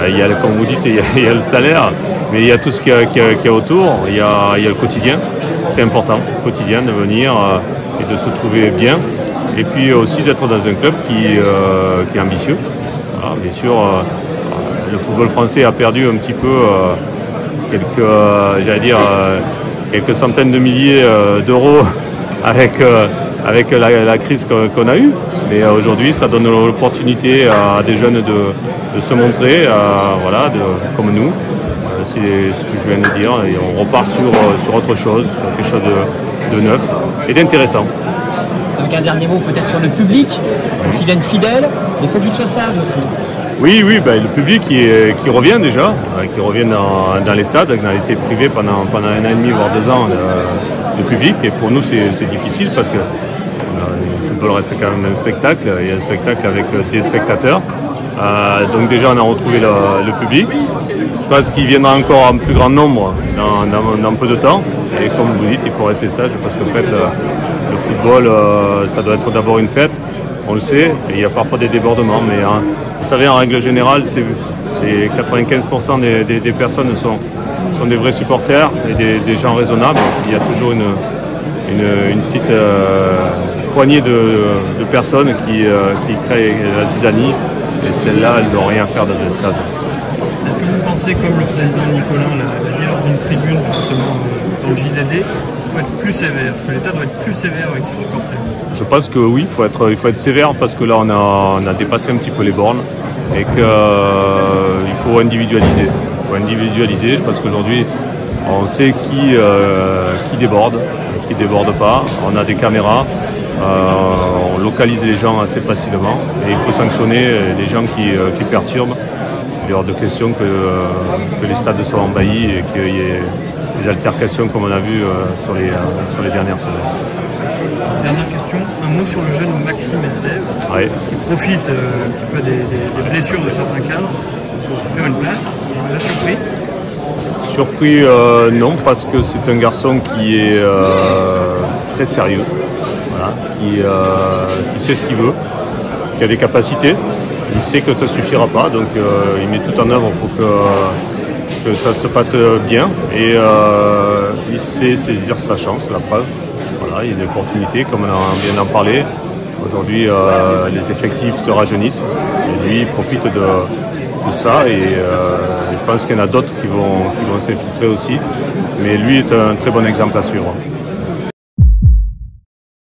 Il y a, comme vous dites, il y a le salaire, mais il y a tout ce qu'il y a autour. Il y a le quotidien. C'est important, le quotidien, de venir et de se trouver bien. Et puis aussi d'être dans un club qui est ambitieux. Voilà, bien sûr, le football français a perdu un petit peu quelques centaines de milliers d'euros avec la crise qu'on a eue. Mais aujourd'hui, ça donne l'opportunité à des jeunes de se montrer, voilà, comme nous. C'est ce que je viens de dire. Et on repart sur autre chose, sur quelque chose de neuf et d'intéressant. Donc un dernier mot peut-être sur le public, qui viennent fidèles, mais il faut qu'il soit sage aussi. Oui, le public qui revient déjà, qui revient dans les stades, on a été privé pendant 1 an et demi, voire 2 ans de public. Et pour nous, c'est difficile parce que le football reste quand même un spectacle. Il y a un spectacle avec des spectateurs. Donc déjà, on a retrouvé le public. Je pense qu'il viendra encore en plus grand nombre dans peu de temps. Et comme vous dites, il faut rester sage parce qu'en fait, le football, ça doit être d'abord une fête. On le sait, et il y a parfois des débordements, mais vous savez, en règle générale, les 95% des personnes sont des vrais supporters et des gens raisonnables. Il y a toujours une petite poignée de personnes qui créent la zizanie, et celles-là, elles n'ont rien à faire dans un stade. Est-ce que vous pensez, comme le président Nicolas l'a dit lors d'une tribune justement dans le JDD, qu'il faut être plus sévère, que l'État doit être plus sévère avec ses supporters? Je pense que oui, il faut être sévère parce que là on a dépassé un petit peu les bornes et qu'il faut individualiser. Il faut individualiser. Je pense qu'aujourd'hui on sait qui déborde, qui ne déborde pas. On a des caméras, on localise les gens assez facilement et il faut sanctionner les gens qui perturbent. Il est hors de question que les stades soient envahis et qu'il y ait des altercations comme on a vu sur les dernières semaines. Dernière question, un mot sur le jeune Maxime Estève, qui profite un petit peu des blessures de certains cadres pour se faire une place. Il vous a surpris? Surpris, non, parce que c'est un garçon qui est très sérieux, voilà, qui sait ce qu'il veut, qui a des capacités. Il sait que ça ne suffira pas, donc il met tout en œuvre pour que ça se passe bien. Et il sait saisir sa chance, la preuve. Voilà, il y a des opportunités, comme on vient d'en parler. Aujourd'hui, les effectifs se rajeunissent. Et lui, il profite de ça. Et je pense qu'il y en a d'autres qui vont s'infiltrer aussi. Mais lui est un très bon exemple à suivre.